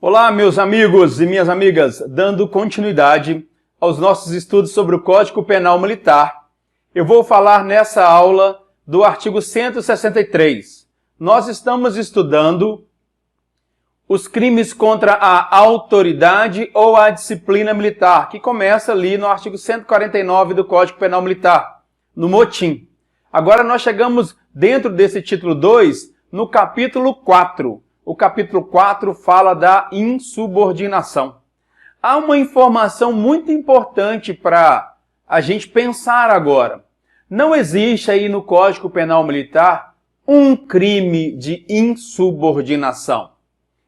Olá, meus amigos e minhas amigas, dando continuidade aos nossos estudos sobre o Código Penal Militar, eu vou falar nessa aula do artigo 163. Nós estamos estudando os crimes contra a autoridade ou a disciplina militar, que começa ali no artigo 149 do Código Penal Militar, no motim. Agora nós chegamos dentro desse título 2, no capítulo 4. O capítulo 4 fala da insubordinação. Há uma informação muito importante para a gente pensar agora. Não existe aí no Código Penal Militar um crime de insubordinação.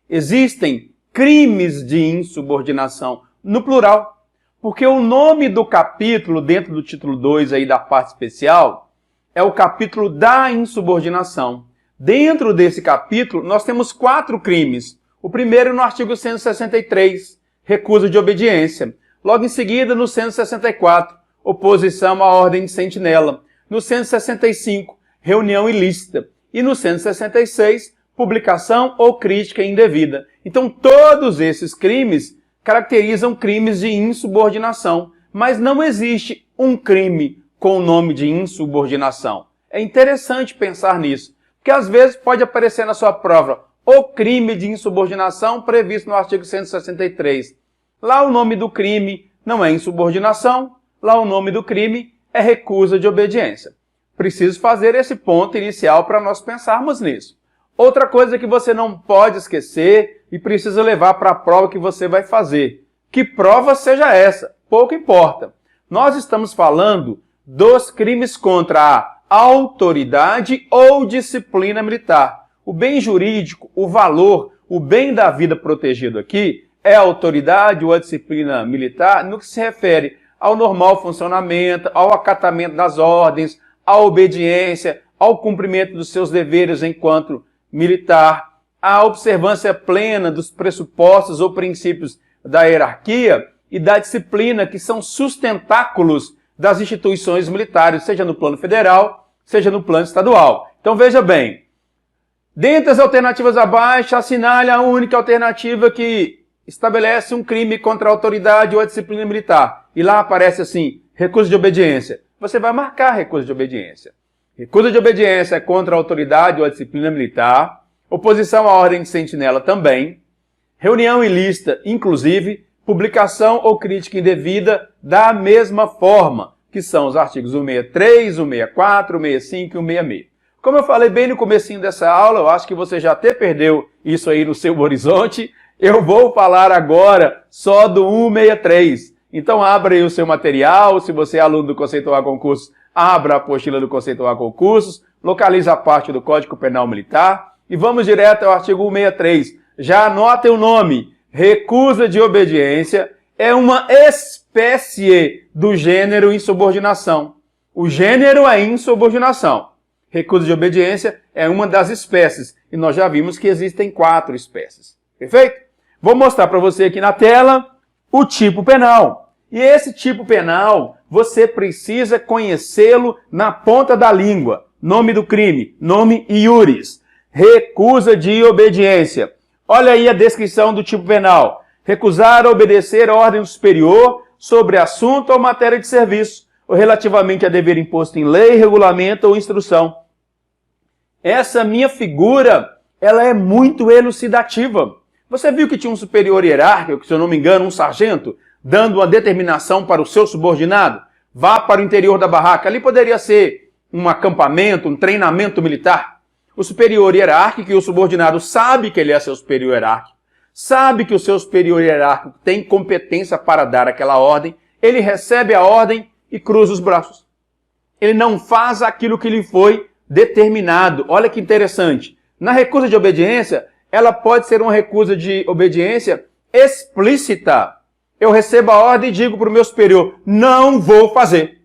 Existem crimes de insubordinação, no plural. Porque o nome do capítulo, dentro do título 2 aí da parte especial, é o capítulo da insubordinação. Dentro desse capítulo, nós temos 4 crimes. O primeiro no artigo 163, recusa de obediência. Logo em seguida, no 164, oposição à ordem de sentinela. No 165, reunião ilícita. E no 166, publicação ou crítica indevida. Então, todos esses crimes caracterizam crimes de insubordinação. Mas não existe um crime com o nome de insubordinação. É interessante pensar nisso. Porque às vezes pode aparecer na sua prova o crime de insubordinação previsto no artigo 163. Lá o nome do crime não é insubordinação, lá o nome do crime é recusa de obediência. Preciso fazer esse ponto inicial para nós pensarmos nisso. Outra coisa que você não pode esquecer e precisa levar para a prova que você vai fazer. Que prova seja essa, pouco importa. Nós estamos falando dos crimes contra a autoridade ou disciplina militar. O bem jurídico, o valor, o bem da vida protegido aqui é a autoridade ou a disciplina militar no que se refere ao normal funcionamento, ao acatamento das ordens, à obediência, ao cumprimento dos seus deveres enquanto militar, à observância plena dos pressupostos ou princípios da hierarquia e da disciplina, que são sustentáculos das instituições militares, seja no plano federal, seja no plano estadual. Então veja bem, dentre as alternativas abaixo, assinale a única alternativa que estabelece um crime contra a autoridade ou a disciplina militar. E lá aparece assim, recusa de obediência. Você vai marcar recusa de obediência. Recusa de obediência contra a autoridade ou a disciplina militar, oposição à ordem de sentinela também, reunião ilícita, inclusive, publicação ou crítica indevida da mesma forma, que são os artigos 163, 164, 165 e 166. Como eu falei bem no comecinho dessa aula, eu acho que você já até perdeu isso aí no seu horizonte, eu vou falar agora só do 163. Então abra aí o seu material, se você é aluno do Conceitual A Concursos, abra a apostila do Conceitual A Concursos, localiza a parte do Código Penal Militar e vamos direto ao artigo 163. Já anotem o nome. Recusa de obediência é uma espécie do gênero insubordinação. O gênero é insubordinação. Recusa de obediência é uma das espécies. E nós já vimos que existem 4 espécies. Perfeito? Vou mostrar para você aqui na tela o tipo penal. E esse tipo penal, você precisa conhecê-lo na ponta da língua. Nome do crime, nome iuris. Recusa de obediência. Olha aí a descrição do tipo penal. Recusar a obedecer a ordem superior sobre assunto ou matéria de serviço, ou relativamente a dever imposto em lei, regulamento ou instrução. Essa minha figura, ela é muito elucidativa. Você viu que tinha um superior hierárquico, se eu não me engano, um sargento, dando uma determinação para o seu subordinado? Vá para o interior da barraca. Ali poderia ser um acampamento, um treinamento militar. O superior hierárquico e o subordinado sabe que ele é seu superior hierárquico, sabe que o seu superior hierárquico tem competência para dar aquela ordem, ele recebe a ordem e cruza os braços. Ele não faz aquilo que lhe foi determinado. Olha que interessante. Na recusa de obediência, ela pode ser uma recusa de obediência explícita. Eu recebo a ordem e digo para o meu superior, não vou fazer.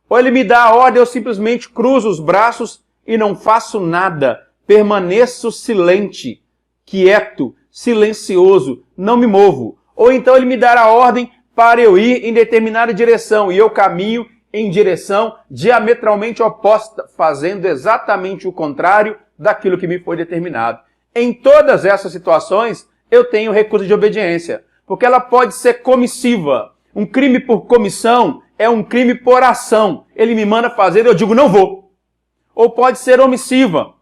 Ou ele me dá a ordem, eu simplesmente cruzo os braços e não faço nada, permaneço silente, quieto, silencioso, não me movo. Ou então ele me dará a ordem para eu ir em determinada direção e eu caminho em direção diametralmente oposta, fazendo exatamente o contrário daquilo que me foi determinado. Em todas essas situações, eu tenho recusa de obediência, porque ela pode ser comissiva. Um crime por comissão é um crime por ação. Ele me manda fazer, eu digo não vou. Ou pode ser omissiva.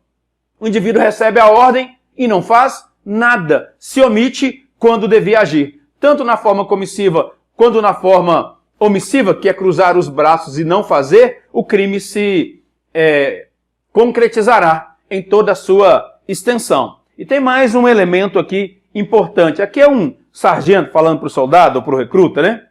O indivíduo recebe a ordem e não faz nada. Se omite quando devia agir. Tanto na forma comissiva quanto na forma omissiva, que é cruzar os braços e não fazer, o crime se concretizará em toda a sua extensão. E tem mais um elemento aqui importante. Aqui é um sargento falando para o soldado ou para o recruta, né?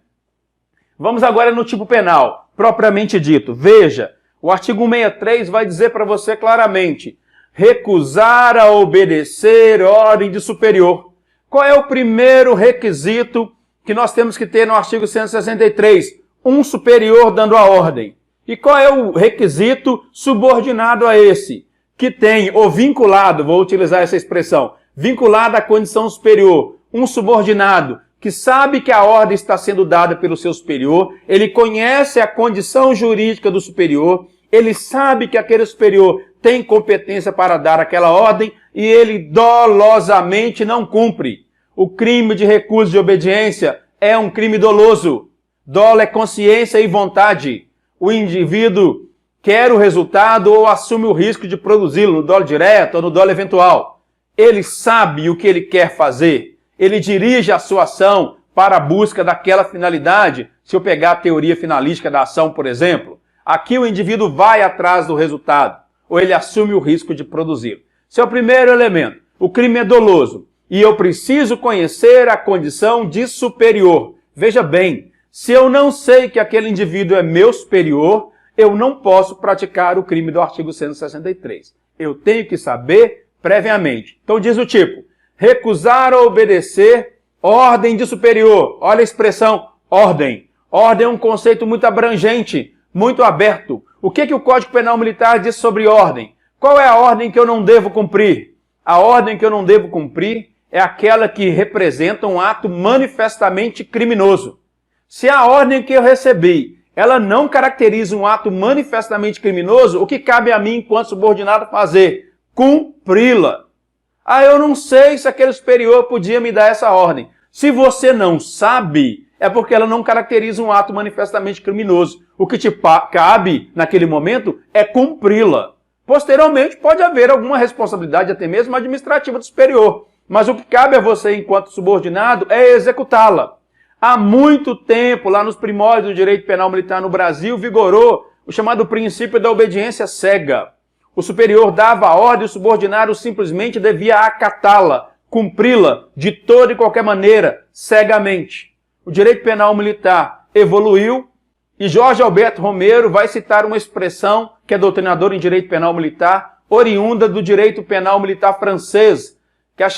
Vamos agora no tipo penal, propriamente dito. Veja, o artigo 163 vai dizer para você claramente: recusar a obedecer ordem de superior. Qual é o primeiro requisito que nós temos que ter no artigo 163? Um superior dando a ordem. E qual é o requisito subordinado a esse? Que tem, ou vinculado, vou utilizar essa expressão, vinculado à condição superior, um subordinado que sabe que a ordem está sendo dada pelo seu superior, ele conhece a condição jurídica do superior, ele sabe que aquele superior tem competência para dar aquela ordem e ele dolosamente não cumpre. O crime de recusa de obediência é um crime doloso. Dolo é consciência e vontade. O indivíduo quer o resultado ou assume o risco de produzi-lo no dolo direto ou no dolo eventual. Ele sabe o que ele quer fazer. Ele dirige a sua ação para a busca daquela finalidade. Se eu pegar a teoria finalística da ação, por exemplo, aqui o indivíduo vai atrás do resultado, ou ele assume o risco de produzi-lo. Esse é o primeiro elemento. O crime é doloso e eu preciso conhecer a condição de superior. Veja bem, se eu não sei que aquele indivíduo é meu superior, eu não posso praticar o crime do artigo 163. Eu tenho que saber previamente. Então diz o tipo: recusar a obedecer ordem de superior. Olha a expressão ordem. Ordem é um conceito muito abrangente, muito aberto. O que o Código Penal Militar diz sobre ordem? Qual é a ordem que eu não devo cumprir? A ordem que eu não devo cumprir é aquela que representa um ato manifestamente criminoso. Se a ordem que eu recebi, ela não caracteriza um ato manifestamente criminoso, o que cabe a mim, enquanto subordinado, fazer? Cumpri-la. Ah, eu não sei se aquele superior podia me dar essa ordem. Se você não sabe, é porque ela não caracteriza um ato manifestamente criminoso. O que te cabe, naquele momento, é cumpri-la. Posteriormente, pode haver alguma responsabilidade, até mesmo administrativa do superior. Mas o que cabe a você, enquanto subordinado, é executá-la. Há muito tempo, lá nos primórdios do direito penal militar no Brasil, vigorou o chamado princípio da obediência cega. O superior dava a ordem, o subordinado simplesmente devia acatá-la, cumpri-la de toda e qualquer maneira, cegamente. O direito penal militar evoluiu e Jorge Alberto Romero vai citar uma expressão que é doutrinador em direito penal militar, oriunda do direito penal militar francês, que é as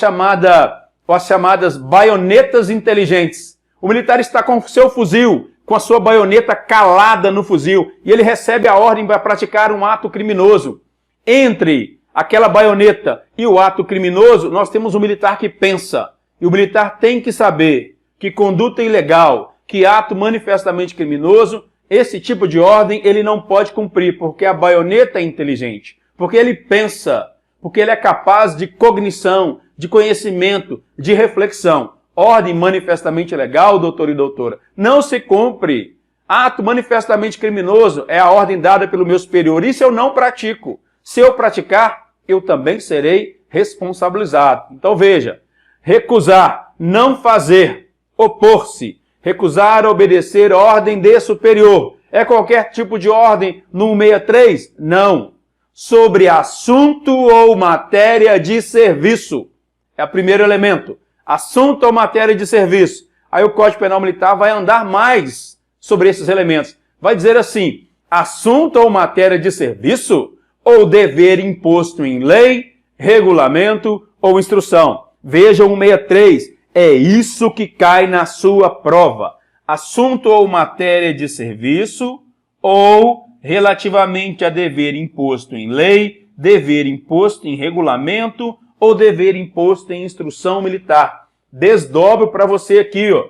chamadas baionetas inteligentes. O militar está com o seu fuzil, com a sua baioneta calada no fuzil, e ele recebe a ordem para praticar um ato criminoso. Entre aquela baioneta e o ato criminoso, nós temos um militar que pensa. E o militar tem que saber que conduta ilegal, que ato manifestamente criminoso, esse tipo de ordem ele não pode cumprir, porque a baioneta é inteligente, porque ele pensa, porque ele é capaz de cognição, de conhecimento, de reflexão. Ordem manifestamente ilegal, doutor e doutora, não se cumpre. Ato manifestamente criminoso é a ordem dada pelo meu superior. Isso eu não pratico. Se eu praticar, eu também serei responsabilizado. Então veja, recusar, não fazer, opor-se, recusar obedecer ordem de superior. É qualquer tipo de ordem no 163? Não. Sobre assunto ou matéria de serviço. É o primeiro elemento. Assunto ou matéria de serviço. Aí o Código Penal Militar vai andar mais sobre esses elementos. Vai dizer assim: assunto ou matéria de serviço ou dever imposto em lei, regulamento ou instrução. Veja o 163. É isso que cai na sua prova. Assunto ou matéria de serviço ou relativamente a dever imposto em lei, dever imposto em regulamento ou dever imposto em instrução militar. Desdobro para você aqui, ó.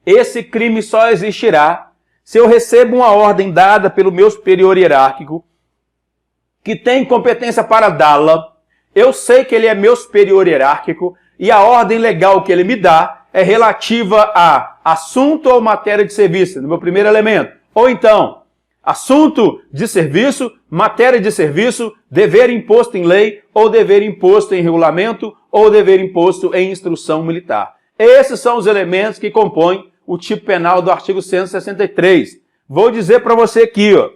Esse crime só existirá se eu recebo uma ordem dada pelo meu superior hierárquico, que tem competência para dá-la. Eu sei que ele é meu superior hierárquico e a ordem legal que ele me dá é relativa a assunto ou matéria de serviço, no meu primeiro elemento. Ou então, assunto de serviço, matéria de serviço, dever imposto em lei, ou dever imposto em regulamento, ou dever imposto em instrução militar. Esses são os elementos que compõem o tipo penal do artigo 163. Vou dizer para você aqui, ó,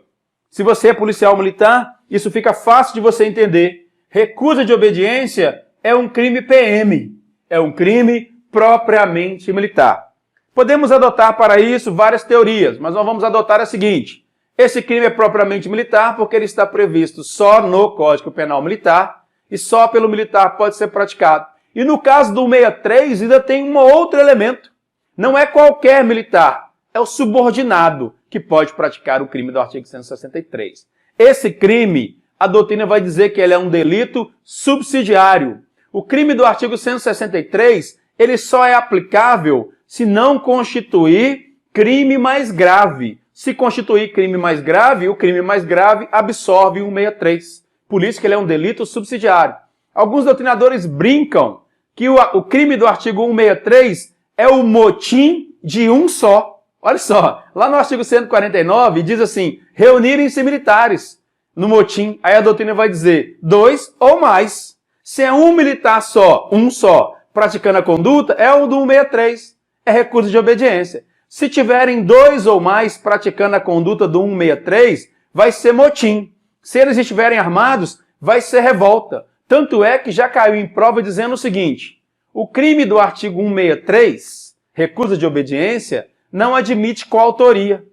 se você é policial militar, isso fica fácil de você entender. Recusa de obediência é um crime PM, é um crime propriamente militar. Podemos adotar para isso várias teorias, mas nós vamos adotar a seguinte. Esse crime é propriamente militar porque ele está previsto só no Código Penal Militar e só pelo militar pode ser praticado. E no caso do 163 ainda tem um outro elemento. Não é qualquer militar, é o subordinado que pode praticar o crime do artigo 163. Esse crime, a doutrina vai dizer que ele é um delito subsidiário. O crime do artigo 163, ele só é aplicável se não constituir crime mais grave. Se constituir crime mais grave, o crime mais grave absorve o 163. Por isso que ele é um delito subsidiário. Alguns doutrinadores brincam que o crime do artigo 163 é o motim de um só. Olha só, lá no artigo 149 diz assim, reunirem-se militares no motim. Aí a doutrina vai dizer 2 ou mais. Se é um militar só, um só, praticando a conduta, é o do 163. É recurso de obediência. Se tiverem 2 ou mais praticando a conduta do 163, vai ser motim. Se eles estiverem armados, vai ser revolta. Tanto é que já caiu em prova dizendo o seguinte, o crime do artigo 163, recusa de obediência, não admite coautoria.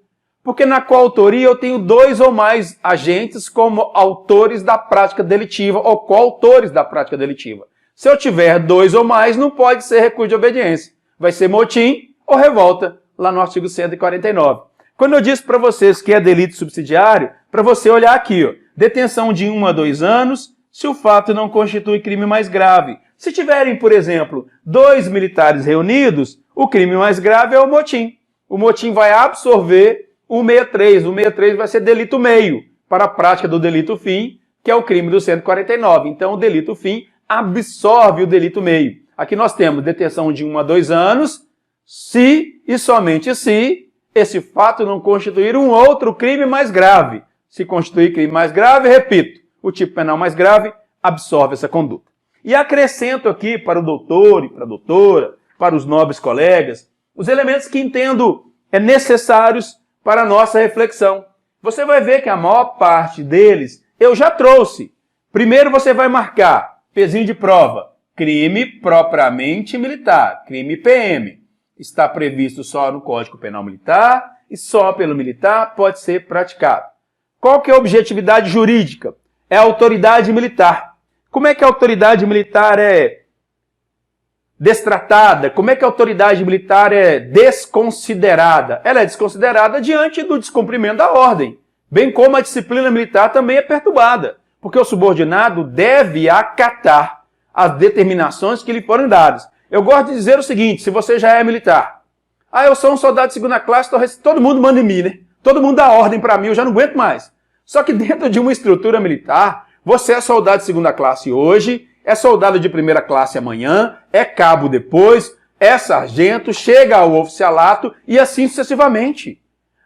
Porque na coautoria eu tenho 2 ou mais agentes como autores da prática delitiva ou coautores da prática delitiva. Se eu tiver 2 ou mais, não pode ser recurso de obediência. Vai ser motim ou revolta, lá no artigo 149. Quando eu disse para vocês que é delito subsidiário, para você olhar aqui, ó, detenção de 1 a 2 anos, se o fato não constitui crime mais grave. Se tiverem, por exemplo, 2 militares reunidos, o crime mais grave é o motim. O motim vai absorver o 163. O 163 vai ser delito meio para a prática do delito fim, que é o crime do 149. Então, o delito fim absorve o delito meio. Aqui nós temos detenção de 1 a 2 anos, se e somente se esse fato não constituir um outro crime mais grave. Se constituir crime mais grave, repito, o tipo penal mais grave absorve essa conduta. E acrescento aqui para o doutor e para a doutora, para os nobres colegas, os elementos que entendo necessários para a nossa reflexão. Você vai ver que a maior parte deles eu já trouxe. Primeiro você vai marcar, pezinho de prova, crime propriamente militar, crime PM. Está previsto só no Código Penal Militar e só pelo militar pode ser praticado. Qual que é a objetividade jurídica? É a autoridade militar. Como é que a autoridade militar é destratada? Como é que a autoridade militar é desconsiderada? Ela é desconsiderada diante do descumprimento da ordem, bem como a disciplina militar também é perturbada, porque o subordinado deve acatar as determinações que lhe foram dadas. Eu gosto de dizer o seguinte, se você já é militar, eu sou um soldado de segunda classe, todo mundo manda em mim, né? Todo mundo dá ordem para mim, eu já não aguento mais. Só que dentro de uma estrutura militar, você é soldado de segunda classe hoje, é soldado de primeira classe amanhã, é cabo depois, é sargento, chega ao oficialato e assim sucessivamente.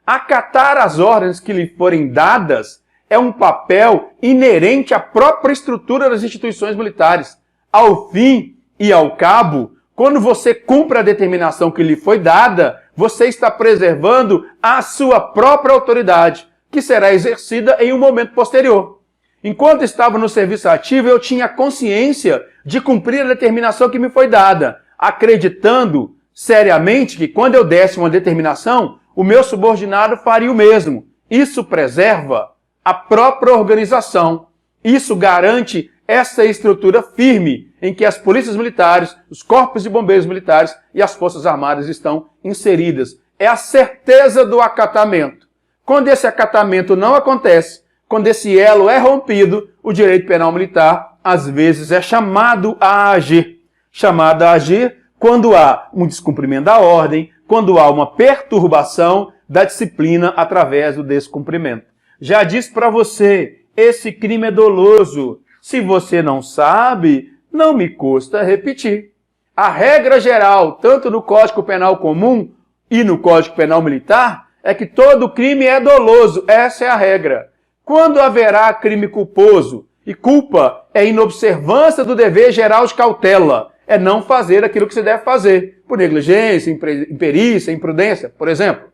Acatar as ordens que lhe forem dadas é um papel inerente à própria estrutura das instituições militares. Ao fim e ao cabo, quando você cumpre a determinação que lhe foi dada, você está preservando a sua própria autoridade, que será exercida em um momento posterior. Enquanto estava no serviço ativo, eu tinha consciência de cumprir a determinação que me foi dada, acreditando seriamente que quando eu desse uma determinação, o meu subordinado faria o mesmo. Isso preserva a própria organização. Isso garante essa estrutura firme em que as polícias militares, os corpos de bombeiros militares e as forças armadas estão inseridas. É a certeza do acatamento. Quando esse acatamento não acontece, quando esse elo é rompido, o direito penal militar, às vezes, é chamado a agir. Chamado a agir quando há um descumprimento da ordem, quando há uma perturbação da disciplina através do descumprimento. Já disse para você, esse crime é doloso. Se você não sabe, não me custa repetir. A regra geral, tanto no Código Penal comum e no Código Penal militar, é que todo crime é doloso. Essa é a regra. Quando haverá crime culposo? E culpa é inobservância do dever geral de cautela. É não fazer aquilo que se deve fazer. Por negligência, imperícia, imprudência, por exemplo.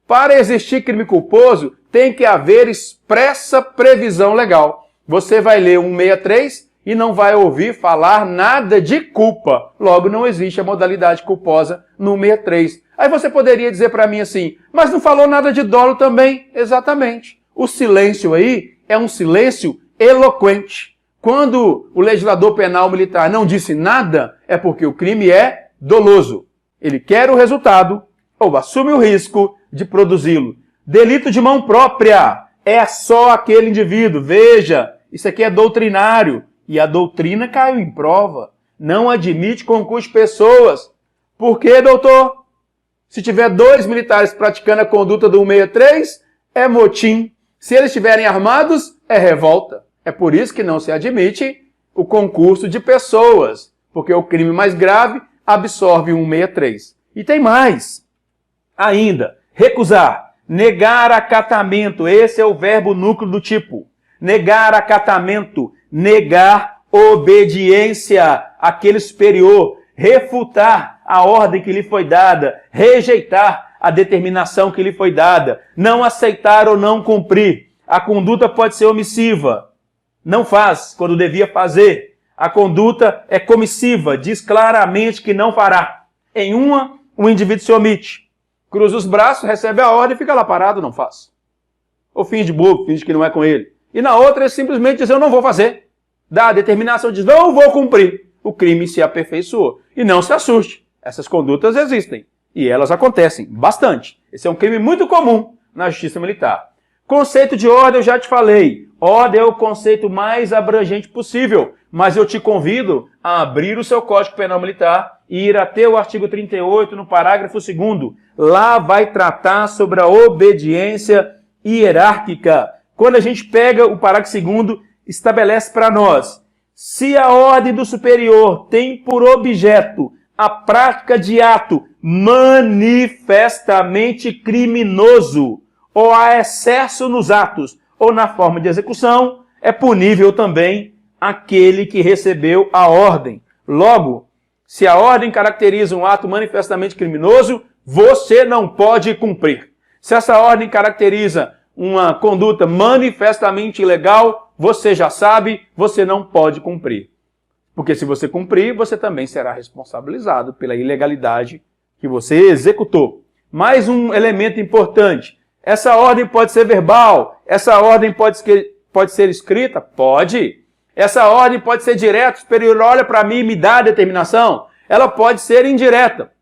Para existir crime culposo, tem que haver expressa previsão legal. Você vai ler 163 e não vai ouvir falar nada de culpa. Logo, não existe a modalidade culposa no 163. Aí você poderia dizer para mim assim, mas não falou nada de dolo também? Exatamente. O silêncio aí é um silêncio eloquente. Quando o legislador penal militar não disse nada, é porque o crime é doloso. Ele quer o resultado ou assume o risco de produzi-lo. Delito de mão própria é só aquele indivíduo. Veja, isso aqui é doutrinário. E a doutrina caiu em prova. Não admite concurso de pessoas. Por quê, doutor? Se tiver 2 militares praticando a conduta do 163, é motim. Se eles estiverem armados, é revolta. É por isso que não se admite o concurso de pessoas. Porque o crime mais grave absorve o 163. E tem mais. Ainda, recusar, negar acatamento. Esse é o verbo núcleo do tipo. Negar acatamento, negar obediência àquele superior, refutar a ordem que lhe foi dada, rejeitar a determinação que lhe foi dada, não aceitar ou não cumprir. A conduta pode ser omissiva, não faz quando devia fazer. A conduta é comissiva, diz claramente que não fará. Em uma, o indivíduo se omite, cruza os braços, recebe a ordem e fica lá parado, não faz. Ou finge bobo, finge que não é com ele. E na outra, ele simplesmente diz, eu não vou fazer. Dá a determinação, diz, não vou cumprir. O crime se aperfeiçoou. E não se assuste, essas condutas existem. E elas acontecem bastante. Esse é um crime muito comum na justiça militar. Conceito de ordem, eu já te falei. Ordem é o conceito mais abrangente possível. Mas eu te convido a abrir o seu Código Penal Militar e ir até o artigo 38, no parágrafo 2º. Lá vai tratar sobre a obediência hierárquica. Quando a gente pega o parágrafo 2º, estabelece para nós, se a ordem do superior tem por objeto a prática de ato manifestamente criminoso, ou há excesso nos atos, ou na forma de execução, é punível também aquele que recebeu a ordem. Logo, se a ordem caracteriza um ato manifestamente criminoso, você não pode cumprir. Se essa ordem caracteriza uma conduta manifestamente ilegal, você já sabe, você não pode cumprir. Porque se você cumprir, você também será responsabilizado pela ilegalidade que você executou. Mais um elemento importante. Essa ordem pode ser verbal, essa ordem pode ser escrita? Pode. Essa ordem pode ser direta, o superior olha para mim e me dá a determinação. Ela pode ser indireta,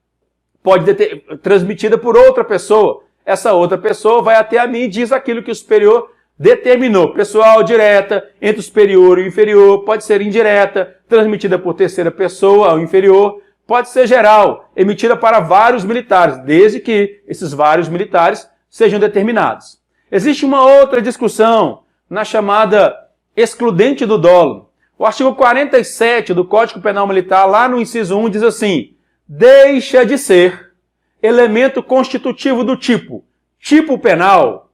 pode ser transmitida por outra pessoa. Essa outra pessoa vai até a mim e diz aquilo que o superior determinou. Pessoal, direta, entre o superior e o inferior, pode ser indireta, transmitida por terceira pessoa ao inferior, pode ser geral, emitida para vários militares, desde que esses vários militares sejam determinados. Existe uma outra discussão na chamada excludente do dolo. O artigo 47 do Código Penal Militar, lá no inciso 1, diz assim, deixa de ser elemento constitutivo do tipo. Tipo penal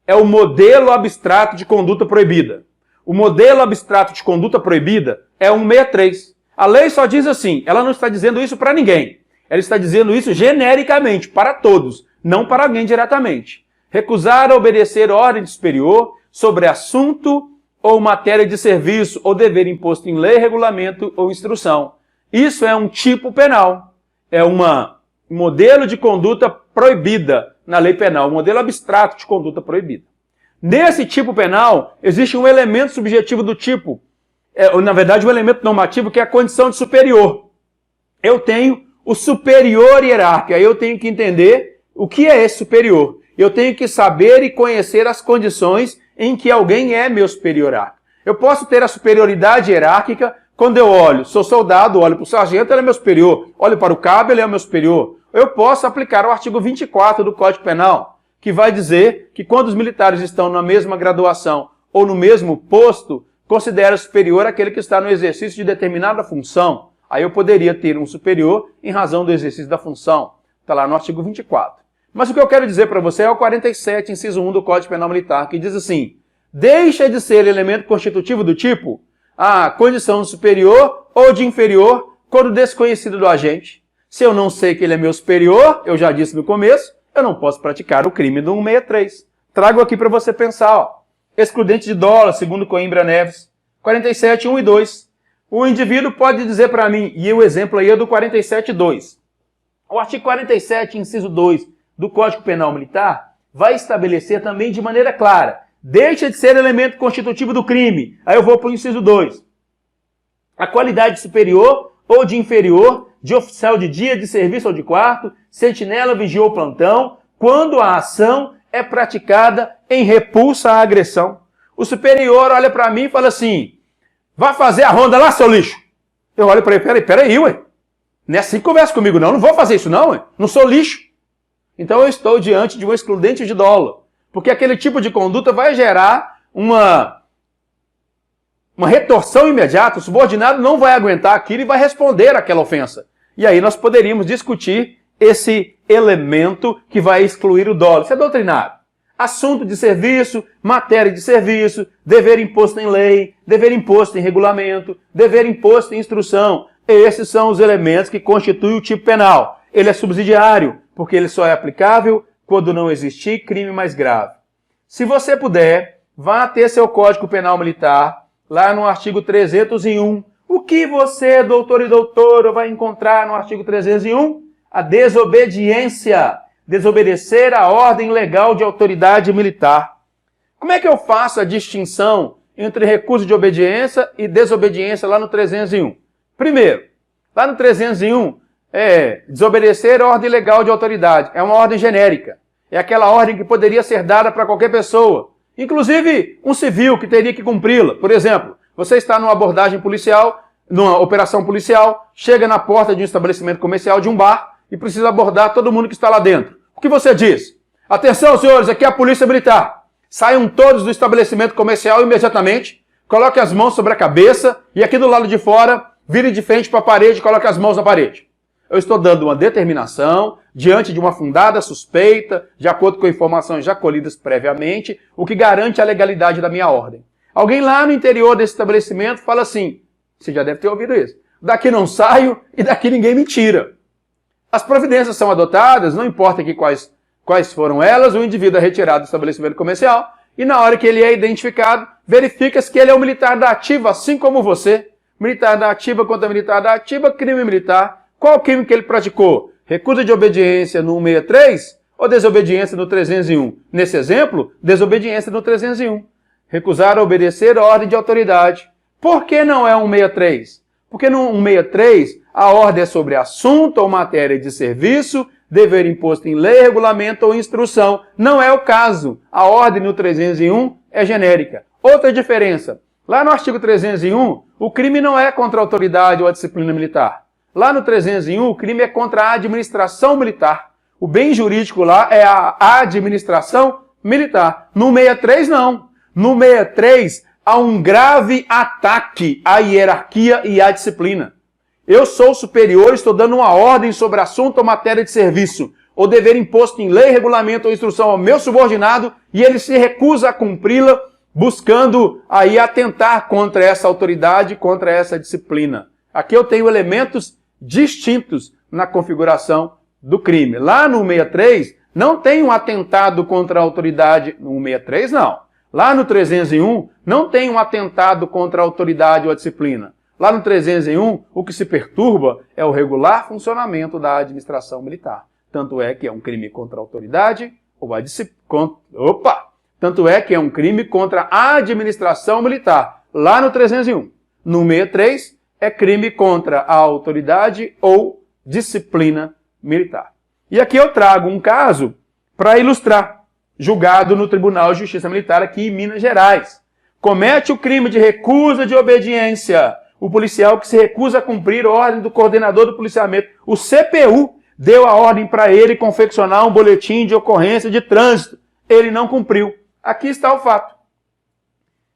é o modelo abstrato de conduta proibida. O modelo abstrato de conduta proibida é 163. A lei só diz assim, ela não está dizendo isso para ninguém. Ela está dizendo isso genericamente, para todos, não para alguém diretamente. Recusar a obedecer ordem superior sobre assunto ou matéria de serviço ou dever imposto em lei, regulamento ou instrução. Isso é um tipo penal. É um modelo de conduta proibida na lei penal, um modelo abstrato de conduta proibida. Nesse tipo penal, existe um elemento subjetivo do tipo, na verdade, um elemento normativo que é a condição de superior. Eu tenho o superior hierárquico, aí eu tenho que entender o que é esse superior. Eu tenho que saber e conhecer as condições em que alguém é meu superior hierárquico. Eu posso ter a superioridade hierárquica quando eu olho, sou soldado, olho para o sargento, ele é meu superior. Olho para o cabo, ele é meu superior. Eu posso aplicar o artigo 24 do Código Penal, que vai dizer que quando os militares estão na mesma graduação ou no mesmo posto, considera superior aquele que está no exercício de determinada função. Aí eu poderia ter um superior em razão do exercício da função. Está lá no artigo 24. Mas o que eu quero dizer para você é o 47, inciso 1 do Código Penal Militar, que diz assim: deixa de ser elemento constitutivo do tipo a condição superior ou de inferior quando desconhecido do agente. Se eu não sei que ele é meu superior, eu já disse no começo, eu não posso praticar o crime do 163. Trago aqui para você pensar, ó. Excludente de dolo, segundo Coimbra Neves, 47, 1 e 2. O indivíduo pode dizer para mim, e o exemplo aí é do 47, 2. O artigo 47, inciso 2 do Código Penal Militar vai estabelecer também de maneira clara: deixa de ser elemento constitutivo do crime. Aí eu vou para o inciso 2. A qualidade superior ou de inferior de oficial de dia, de serviço ou de quarto, sentinela, vigia ou plantão, quando a ação é praticada em repulsa à agressão. O superior olha para mim e fala assim: vai fazer a ronda lá, seu lixo. Eu olho para ele: peraí, ué. Não é assim que conversa comigo, não. Não vou fazer isso, não, ué. Não sou lixo. Então eu estou diante de um excludente de dolo. Porque aquele tipo de conduta vai gerar uma retorção imediata. O subordinado não vai aguentar aquilo e vai responder àquela ofensa. E aí nós poderíamos discutir esse elemento que vai excluir o dolo. Isso é doutrinário. Assunto de serviço, matéria de serviço, dever imposto em lei, dever imposto em regulamento, dever imposto em instrução. Esses são os elementos que constituem o tipo penal. Ele é subsidiário, porque ele só é aplicável quando não existir crime mais grave. Se você puder, vá ter seu Código Penal Militar, lá no artigo 301. O que você, doutor e doutora, vai encontrar no artigo 301? A desobediência. Desobedecer a ordem legal de autoridade militar. Como é que eu faço a distinção entre recuso de obediência e desobediência lá no 301? Primeiro, lá no 301, desobedecer a ordem legal de autoridade. É uma ordem genérica. É aquela ordem que poderia ser dada para qualquer pessoa. Inclusive um civil que teria que cumpri-la. Por exemplo, você está numa abordagem policial, numa operação policial, chega na porta de um estabelecimento comercial, de um bar, e precisa abordar todo mundo que está lá dentro. O que você diz? Atenção, senhores, aqui é a Polícia Militar. Saiam todos do estabelecimento comercial imediatamente, coloque as mãos sobre a cabeça e aqui do lado de fora, vire de frente para a parede e coloque as mãos na parede. Eu estou dando uma determinação diante de uma fundada suspeita, de acordo com informações já colhidas previamente, o que garante a legalidade da minha ordem. Alguém lá no interior desse estabelecimento fala assim: você já deve ter ouvido isso, daqui não saio e daqui ninguém me tira. As providências são adotadas, não importa aqui quais foram elas, o indivíduo é retirado do estabelecimento comercial e na hora que ele é identificado, verifica-se que ele é um militar da ativa, assim como você. Militar da ativa contra militar da ativa, crime militar. Qual crime que ele praticou? Recusa de obediência no 163 ou desobediência no 301? Nesse exemplo, desobediência no 301. Recusar a obedecer a ordem de autoridade. Por que não é 163? Porque no 163, a ordem é sobre assunto ou matéria de serviço, dever imposto em lei, regulamento ou instrução. Não é o caso. A ordem no 301 é genérica. Outra diferença. Lá no artigo 301, o crime não é contra a autoridade ou a disciplina militar. Lá no 301, o crime é contra a administração militar. O bem jurídico lá é a administração militar. No 63, não. No 63, há um grave ataque à hierarquia e à disciplina. Eu sou superior, estou dando uma ordem sobre assunto ou matéria de serviço, ou dever imposto em lei, regulamento ou instrução ao meu subordinado, e ele se recusa a cumpri-la, buscando aí atentar contra essa autoridade, contra essa disciplina. Aqui eu tenho elementos distintos na configuração do crime. Lá no 163, não tem um atentado contra a autoridade. No 163, não. Lá no 301, não tem um atentado contra a autoridade ou a disciplina. Lá no 301, o que se perturba é o regular funcionamento da administração militar. Tanto é que é um crime contra a autoridade ou a disciplina. Tanto é que é um crime contra a administração militar. Lá no 301. No 163, é crime contra a autoridade ou disciplina militar. E aqui eu trago um caso para ilustrar, julgado no Tribunal de Justiça Militar aqui em Minas Gerais. Comete o crime de recusa de obediência. O policial que se recusa a cumprir a ordem do coordenador do policiamento. O CPU deu a ordem para ele confeccionar um boletim de ocorrência de trânsito. Ele não cumpriu. Aqui está o fato.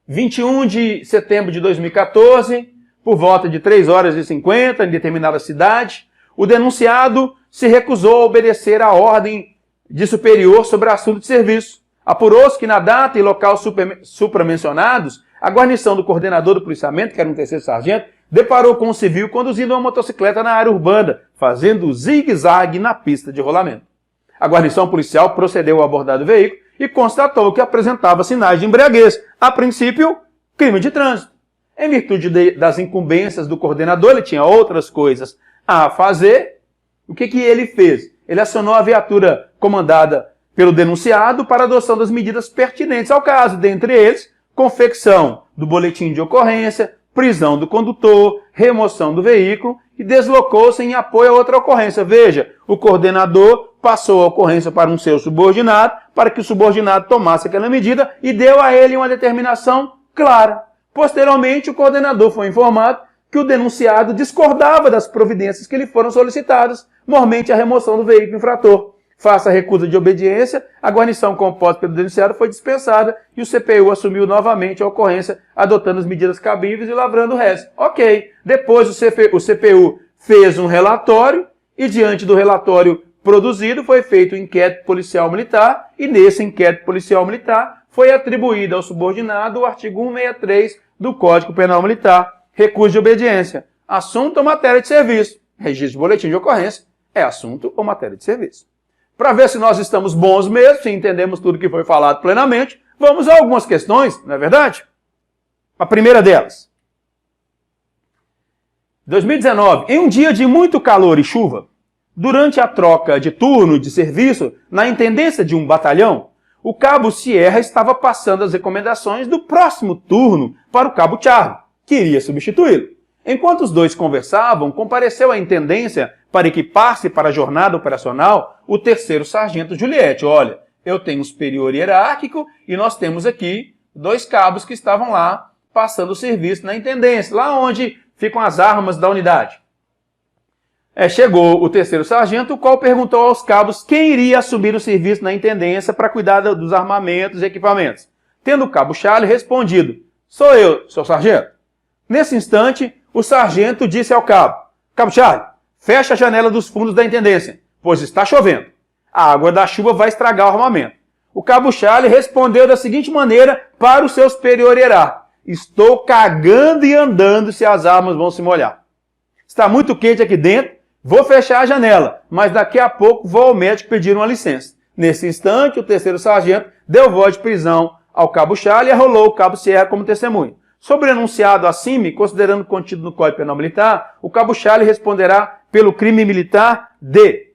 21 de setembro de 2014, por volta de 3h50, em determinada cidade, o denunciado se recusou a obedecer à ordem de superior sobre assunto de serviço. Apurou-se que na data e local supramencionados, a guarnição do coordenador do policiamento, que era um terceiro sargento, deparou com um civil conduzindo uma motocicleta na área urbana, fazendo zigue-zague na pista de rolamento. A guarnição policial procedeu a abordar o veículo e constatou que apresentava sinais de embriaguez. A princípio, crime de trânsito. Em virtude das incumbências do coordenador, ele tinha outras coisas a fazer. O que ele fez? Ele acionou a viatura comandada pelo denunciado para a adoção das medidas pertinentes ao caso, dentre eles, confecção do boletim de ocorrência, prisão do condutor, remoção do veículo e deslocou-se em apoio a outra ocorrência. Veja, o coordenador passou a ocorrência para um seu subordinado, para que o subordinado tomasse aquela medida e deu a ele uma determinação clara. Posteriormente, o coordenador foi informado que o denunciado discordava das providências que lhe foram solicitadas, mormente a remoção do veículo infrator. Face à recusa de obediência, a guarnição composta pelo denunciado foi dispensada e o CPU assumiu novamente a ocorrência, adotando as medidas cabíveis e lavrando o resto. Ok. Depois o CPU fez um relatório e, diante do relatório produzido, foi feito um inquérito policial militar e, nesse inquérito policial militar, foi atribuído ao subordinado o artigo 163 do Código Penal Militar, recurso de obediência. Assunto ou matéria de serviço. Registro de boletim de ocorrência é assunto ou matéria de serviço. Para ver se nós estamos bons mesmo, se entendemos tudo que foi falado plenamente, vamos a algumas questões, não é verdade? A primeira delas. 2019, em um dia de muito calor e chuva, durante a troca de turno de serviço na intendência de um batalhão, o cabo Sierra estava passando as recomendações do próximo turno para o cabo Charlie, que iria substituí-lo. Enquanto os dois conversavam, compareceu à intendência para equipar-se para a jornada operacional o terceiro sargento Juliette. Olha, eu tenho um superior hierárquico e nós temos aqui dois cabos que estavam lá passando o serviço na intendência, lá onde ficam as armas da unidade. Chegou o terceiro sargento, o qual perguntou aos cabos quem iria assumir o serviço na intendência para cuidar dos armamentos e equipamentos. Tendo o cabo Charlie respondido, sou eu, seu sargento. Nesse instante, o sargento disse ao cabo, cabo Charlie, fecha a janela dos fundos da intendência, pois está chovendo. A água da chuva vai estragar o armamento. O cabo Charlie respondeu da seguinte maneira para o seu superior hierárquico, estou cagando e andando se as armas vão se molhar. Está muito quente aqui dentro, vou fechar a janela, mas daqui a pouco vou ao médico pedir uma licença. Nesse instante, o terceiro sargento deu voz de prisão ao cabo Charlie e arrolou o cabo Sierra como testemunha. Sobre o enunciado acima, considerando o contido no Código Penal Militar, o cabo Charlie responderá pelo crime militar de.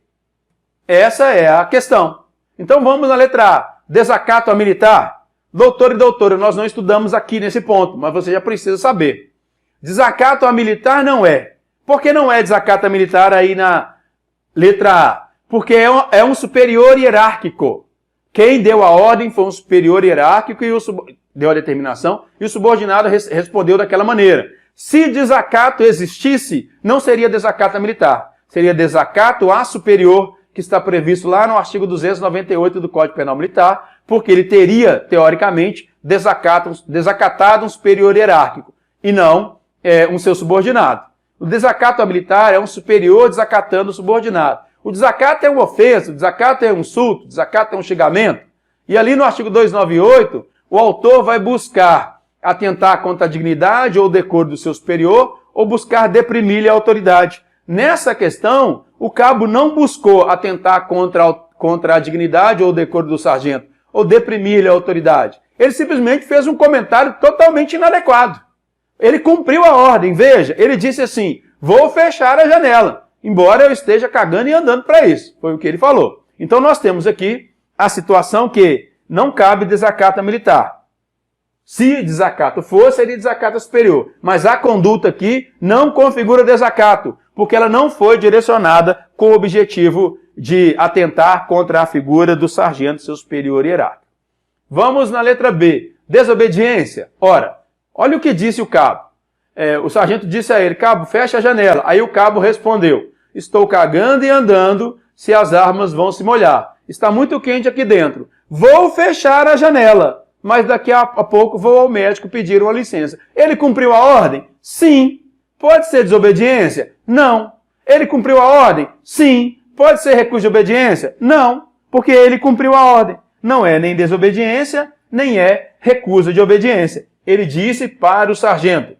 Essa é a questão. Então vamos na letra A. Desacato a militar. Doutor e doutora, nós não estudamos aqui nesse ponto, mas você já precisa saber. Desacato a militar não é. Por que não é desacato a militar aí na letra A? Porque é um superior hierárquico. Quem deu a ordem foi um superior hierárquico e deu a determinação, e o subordinado respondeu daquela maneira. Se desacato existisse, não seria desacato a militar, seria desacato a superior, que está previsto lá no artigo 298 do Código Penal Militar, porque ele teria, teoricamente, desacatado um superior hierárquico, e não um seu subordinado. O desacato a militar é um superior desacatando o subordinado. O desacato é uma ofensa, o desacato é um insulto, o desacato é um xingamento. E ali no artigo 298, o autor vai buscar atentar contra a dignidade ou o decoro do seu superior ou buscar deprimir-lhe a autoridade. Nessa questão, o cabo não buscou atentar contra a dignidade ou o decoro do sargento ou deprimir-lhe a autoridade. Ele simplesmente fez um comentário totalmente inadequado. Ele cumpriu a ordem. Veja, ele disse assim, vou fechar a janela, embora eu esteja cagando e andando para isso. Foi o que ele falou. Então nós temos aqui a situação que não cabe desacato militar. Se desacato for, seria desacato superior. Mas a conduta aqui não configura desacato, porque ela não foi direcionada com o objetivo de atentar contra a figura do sargento, seu superior hierárquico. Vamos na letra B. Desobediência. Ora, olha o que disse o cabo. O sargento disse a ele, cabo, fecha a janela. Aí o cabo respondeu, estou cagando e andando se as armas vão se molhar. Está muito quente aqui dentro. Vou fechar a janela, mas daqui a pouco vou ao médico pedir uma licença. Ele cumpriu a ordem? Sim. Pode ser desobediência? Não. Ele cumpriu a ordem? Sim. Pode ser recusa de obediência? Não, porque ele cumpriu a ordem. Não é nem desobediência, nem é recusa de obediência. Ele disse para o sargento: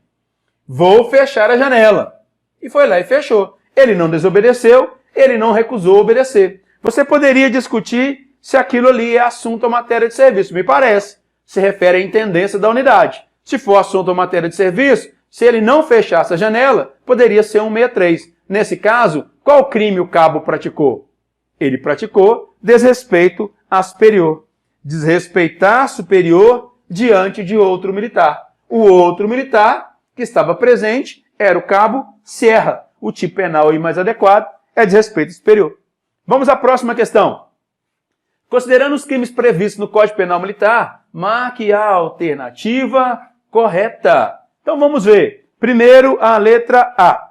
vou fechar a janela. E foi lá e fechou. Ele não desobedeceu, ele não recusou obedecer. Você poderia discutir se aquilo ali é assunto ou matéria de serviço. Me parece. Se refere à intendência da unidade. Se for assunto ou matéria de serviço, se ele não fechasse a janela, poderia ser 163. Nesse caso, qual crime o cabo praticou? Ele praticou desrespeito a superior. Desrespeitar superior diante de outro militar. O outro militar que estava presente era o cabo Sierra. O tipo penal aí mais adequado é desrespeito superior. Vamos à próxima questão. Considerando os crimes previstos no Código Penal Militar, marque a alternativa correta. Então vamos ver. Primeiro, a letra A.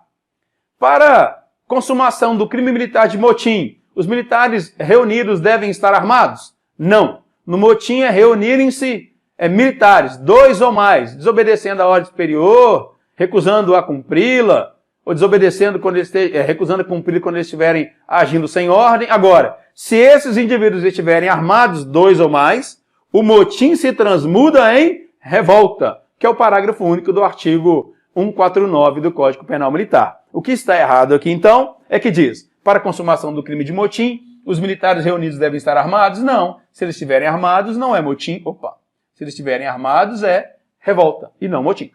Para consumação do crime militar de motim, os militares reunidos devem estar armados? Não. No motim é reunirem-se militares, 2 ou mais, desobedecendo a ordem superior, recusando a cumpri-la, ou desobedecendo quando recusando a cumprir quando eles estiverem agindo sem ordem. Agora, se esses indivíduos estiverem armados, 2 ou mais, o motim se transmuda em revolta, que é o parágrafo único do artigo 149 do Código Penal Militar. O que está errado aqui, então, é que diz, para a consumação do crime de motim, os militares reunidos devem estar armados? Não. Se eles estiverem armados, não é motim. Se eles estiverem armados, é revolta e não motim.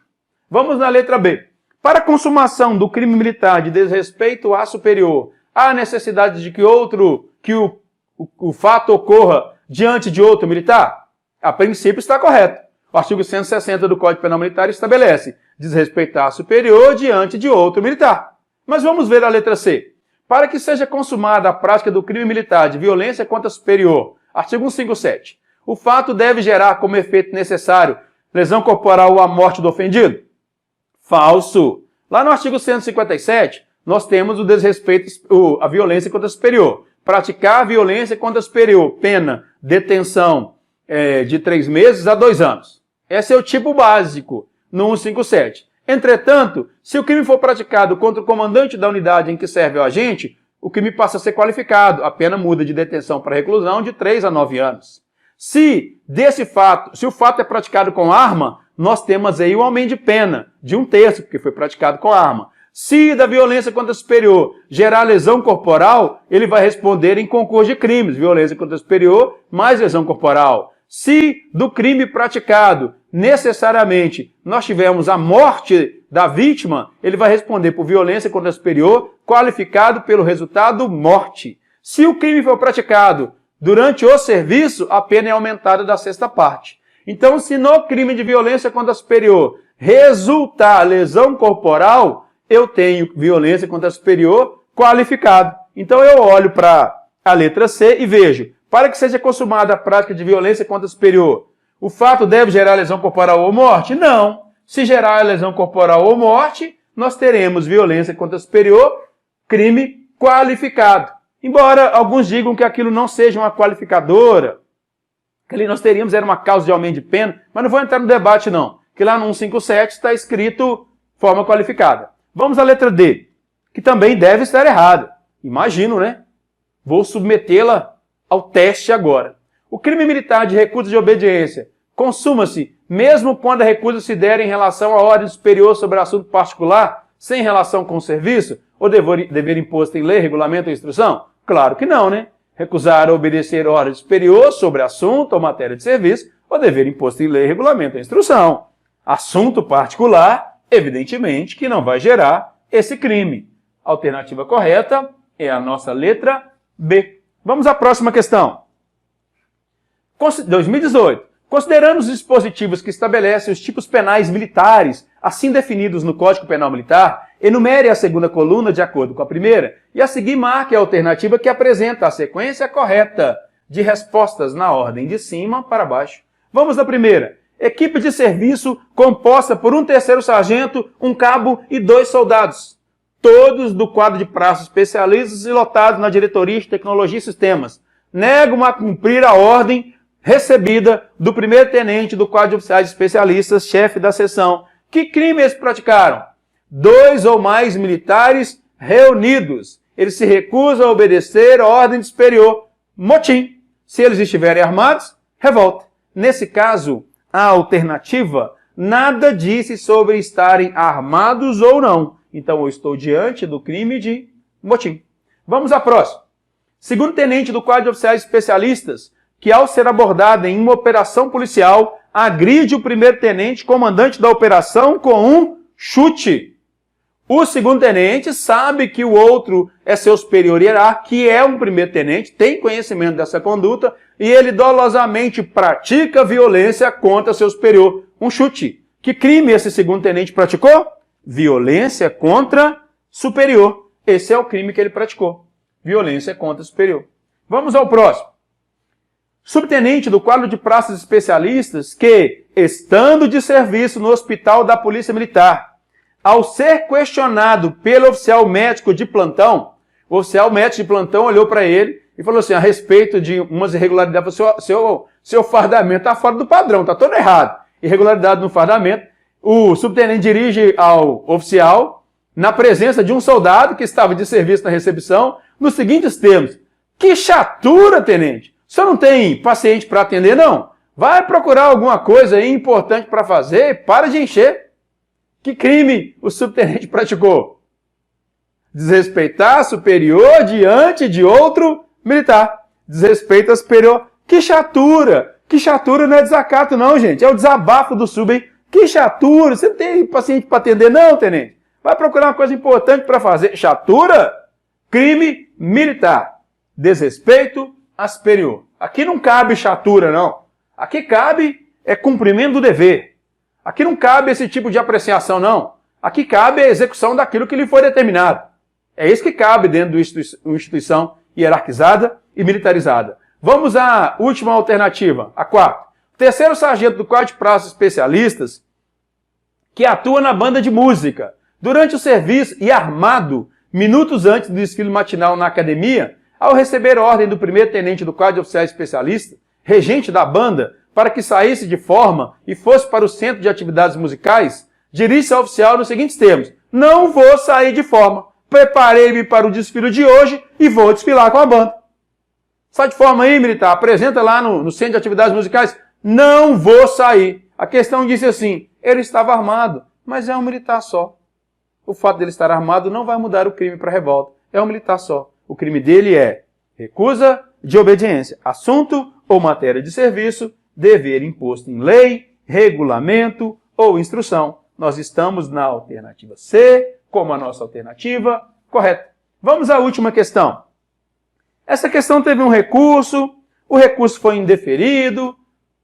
Vamos na letra B. Para a consumação do crime militar de desrespeito a superior, há necessidade de que o fato ocorra diante de outro militar? A princípio está correto. O artigo 160 do Código Penal Militar estabelece desrespeitar superior diante de outro militar. Mas vamos ver a letra C. Para que seja consumada a prática do crime militar de violência contra superior, artigo 157, o fato deve gerar como efeito necessário lesão corporal ou a morte do ofendido? Falso. Lá no artigo 157, nós temos o desrespeito, a violência contra superior. Praticar a violência contra superior, pena, detenção de 3 meses a 2 anos. Esse é o tipo básico no 157. Entretanto, se o crime for praticado contra o comandante da unidade em que serve o agente, o crime passa a ser qualificado. A pena muda de detenção para reclusão de 3 a 9 anos. Se o fato é praticado com arma, nós temos aí um aumento de pena de 1/3, porque foi praticado com arma. Se da violência contra superior gerar lesão corporal, ele vai responder em concurso de crimes, violência contra superior mais lesão corporal. Se do crime praticado, necessariamente, nós tivermos a morte da vítima, ele vai responder por violência contra superior, qualificado pelo resultado morte. Se o crime for praticado durante o serviço, a pena é aumentada da 6ª parte. Então, se no crime de violência contra superior resultar lesão corporal, eu tenho violência contra superior qualificado. Então, eu olho para a letra C e vejo, para que seja consumada a prática de violência contra superior, o fato deve gerar lesão corporal ou morte? Não. Se gerar lesão corporal ou morte, nós teremos violência contra superior, crime qualificado. Embora alguns digam que aquilo não seja uma qualificadora, que ali nós teríamos era uma causa de aumento de pena, mas não vou entrar no debate não, que lá no 157 está escrito forma qualificada. Vamos à letra D, que também deve estar errada. Imagino, né? Vou submetê-la ao teste agora. O crime militar de recusa de obediência consuma-se mesmo quando a recusa se der em relação à ordem superior sobre assunto particular, sem relação com o serviço, ou dever imposto em lei, regulamento ou instrução? Claro que não, né? Recusar a obedecer a ordem superior sobre assunto ou matéria de serviço, ou dever imposto em lei, regulamento ou instrução. Assunto particular, evidentemente, que não vai gerar esse crime. A alternativa correta é a nossa letra B. Vamos à próxima questão. 2018. Considerando os dispositivos que estabelecem os tipos penais militares, assim definidos no Código Penal Militar, enumere a segunda coluna de acordo com a primeira e a seguir marque a alternativa que apresenta a sequência correta de respostas na ordem de cima para baixo. Vamos à primeira. Equipe de serviço composta por um 3º sargento, um cabo e 2 soldados. Todos do quadro de praças especialistas e lotados na Diretoria de Tecnologia e Sistemas. Negam a cumprir a ordem recebida do 1º tenente do quadro de oficiais especialistas, chefe da seção. Que crime eles praticaram? 2 ou mais militares reunidos. Eles se recusam a obedecer a ordem superior. Motim. Se eles estiverem armados, revolta. Nesse caso, a alternativa nada disse sobre estarem armados ou não. Então, eu estou diante do crime de motim. Vamos à próxima. Segundo tenente do quadro de oficiais especialistas, que ao ser abordado em uma operação policial, agride o primeiro tenente comandante da operação com um chute. O segundo tenente sabe que o outro é seu superior hierárquico, que é um primeiro tenente, tem conhecimento dessa conduta, e ele dolosamente pratica violência contra seu superior. Um chute. Que crime esse segundo tenente praticou? Violência contra superior. Esse é o crime que ele praticou. Violência contra superior. Vamos ao próximo. Subtenente do quadro de praças especialistas que, estando de serviço no hospital da Polícia Militar, ao ser questionado pelo oficial médico de plantão, o oficial médico de plantão olhou para ele e falou assim, a respeito de umas irregularidades, seu fardamento está fora do padrão, está todo errado. Irregularidade no fardamento. O subtenente dirige ao oficial, na presença de um soldado que estava de serviço na recepção, nos seguintes termos: que chatura, tenente! O senhor não tem paciente para atender, não? Vai procurar alguma coisa aí importante para fazer, para de encher. Que crime o subtenente praticou? Desrespeitar superior diante de outro militar. Desrespeito a superior. Que chatura! Que chatura não é desacato não, gente. É o desabafo do sub, hein? Que chatura! Você não tem paciente para atender, não, tenente? Vai procurar uma coisa importante para fazer. Chatura? Crime militar. Desrespeito a superior. Aqui não cabe chatura, não. Aqui cabe cumprimento do dever. Aqui não cabe esse tipo de apreciação, não. Aqui cabe a execução daquilo que lhe foi determinado. É isso que cabe dentro de uma instituição hierarquizada e militarizada. Vamos à última alternativa, a quarta. O terceiro sargento do quadro de praças especialistas, que atua na banda de música, durante o serviço e armado, minutos antes do desfile matinal na academia, ao receber ordem do primeiro tenente do quadro de oficiais especialistas, regente da banda, para que saísse de forma e fosse para o centro de atividades musicais, dirige-se ao oficial nos seguintes termos: não vou sair de forma, preparei-me para o desfile de hoje e vou desfilar com a banda. Sai de forma aí, militar, apresenta lá no centro de atividades musicais, não vou sair. A questão disse assim, ele estava armado, mas é um militar só. O fato dele estar armado não vai mudar o crime para revolta, é um militar só. O crime dele é recusa de obediência, assunto ou matéria de serviço, dever imposto em lei, regulamento ou instrução. Nós estamos na alternativa C, como a nossa alternativa correta. Vamos à última questão. Essa questão teve um recurso, o recurso foi indeferido,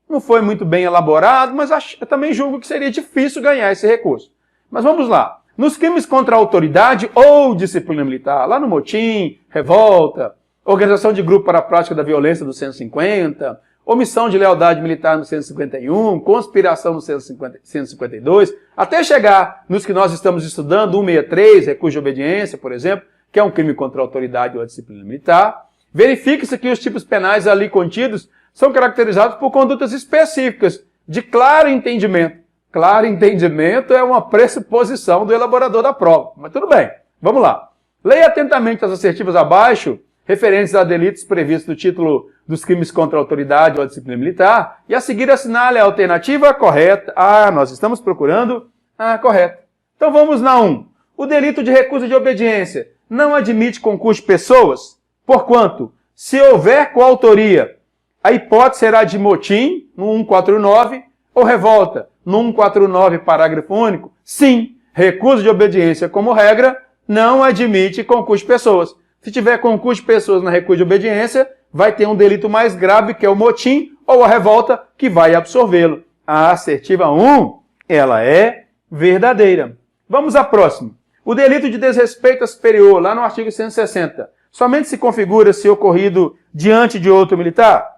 não foi muito bem elaborado, mas eu também julgo que seria difícil ganhar esse recurso. Mas vamos lá. Nos crimes contra a autoridade ou disciplina militar, lá no motim, revolta, organização de grupo para a prática da violência do 150, omissão de lealdade militar no 151, conspiração no 152, até chegar nos que nós estamos estudando, 163, recurso de obediência, por exemplo, que é um crime contra a autoridade ou a disciplina militar. Verifique-se que os tipos penais ali contidos são caracterizados por condutas específicas, de claro entendimento. Claro entendimento é uma pressuposição do elaborador da prova. Mas tudo bem, vamos lá. Leia atentamente as assertivas abaixo, referentes a delitos previstos no título dos crimes contra a autoridade ou a disciplina militar, e a seguir assinale a alternativa correta. Nós estamos procurando a correta. Então vamos na 1. O delito de recusa de obediência não admite concurso de pessoas, porquanto, se houver coautoria, a hipótese será de motim, no 149, ou revolta, no 149, parágrafo único. Sim, recusa de obediência como regra não admite concurso de pessoas. Se tiver concurso de pessoas na recusa de obediência, vai ter um delito mais grave, que é o motim ou a revolta, que vai absorvê-lo. A assertiva 1, ela é verdadeira. Vamos à próxima. O delito de desrespeito a superior, lá no artigo 160, somente se configura se ocorrido diante de outro militar?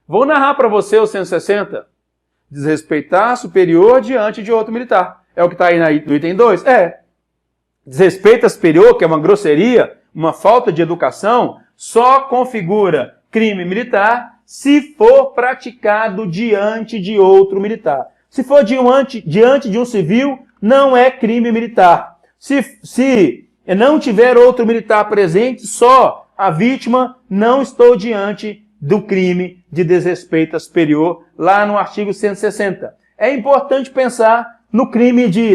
Vou narrar para você o 160. Desrespeitar superior diante de outro militar. É o que está aí no item 2? Desrespeito a superior, que é uma grosseria, uma falta de educação, só configura crime militar se for praticado diante de outro militar. Se for diante de um civil, não é crime militar. Se não tiver outro militar presente, só a vítima, não estou diante do crime de desrespeito a superior, lá no artigo 160. É importante pensar no crime de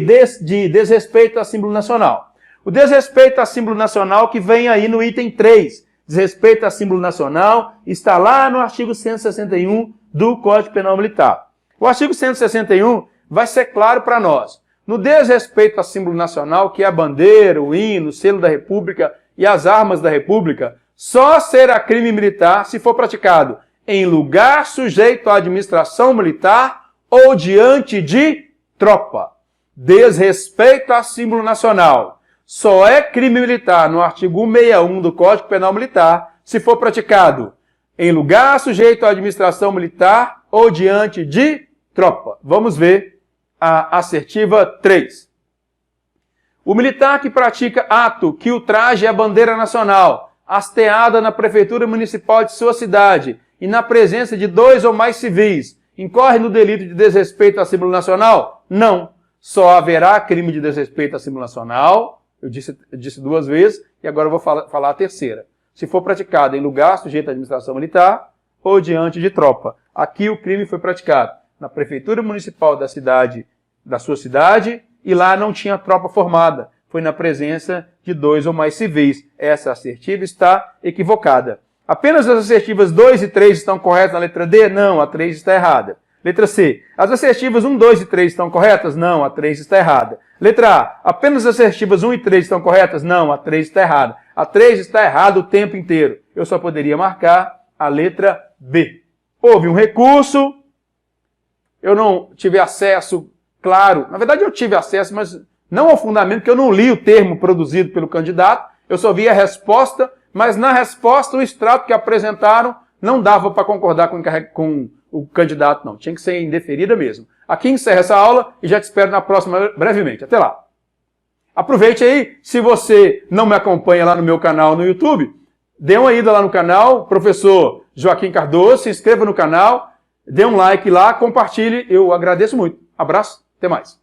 desrespeito a símbolo nacional. O desrespeito a símbolo nacional que vem aí no item 3, desrespeito a símbolo nacional, está lá no artigo 161 do Código Penal Militar. O artigo 161 vai ser claro para nós. No desrespeito a símbolo nacional, que é a bandeira, o hino, o selo da República e as armas da República, só será crime militar se for praticado em lugar sujeito à administração militar ou diante de tropa. Desrespeito a símbolo nacional só é crime militar no artigo 161 do Código Penal Militar se for praticado em lugar sujeito à administração militar ou diante de tropa. Vamos ver a assertiva 3. O militar que pratica ato que ultraje a bandeira nacional, hasteada na prefeitura municipal de sua cidade e na presença de 2 ou mais civis, incorre no delito de desrespeito a símbolo nacional? Não. Só haverá crime de desrespeito a símbolo nacional, eu disse 2 vezes, e agora eu vou falar a terceira. Se for praticado em lugar sujeito à administração militar ou diante de tropa. Aqui o crime foi praticado na prefeitura municipal da sua cidade, e lá não tinha tropa formada. Foi na presença de 2 ou mais civis. Essa assertiva está equivocada. Apenas as assertivas 2 e 3 estão corretas na letra D? Não, a 3 está errada. Letra C. As assertivas 1, 2 e 3 estão corretas? Não, a 3 está errada. Letra A. Apenas as assertivas 1 e 3 estão corretas? Não, a 3 está errada. A 3 está errada o tempo inteiro. Eu só poderia marcar a letra B. Houve um recurso, eu não tive acesso, claro, na verdade eu tive acesso, mas não ao fundamento, porque eu não li o termo produzido pelo candidato, eu só vi a resposta, mas na resposta o extrato que apresentaram não dava para concordar com o candidato, não. Tinha que ser indeferida mesmo. Aqui encerra essa aula e já te espero na próxima brevemente. Até lá. Aproveite aí, se você não me acompanha lá no meu canal no YouTube, dê uma ida lá no canal, professor Joaquim Cardoso, se inscreva no canal, dê um like lá, compartilhe, eu agradeço muito. Abraço, até mais.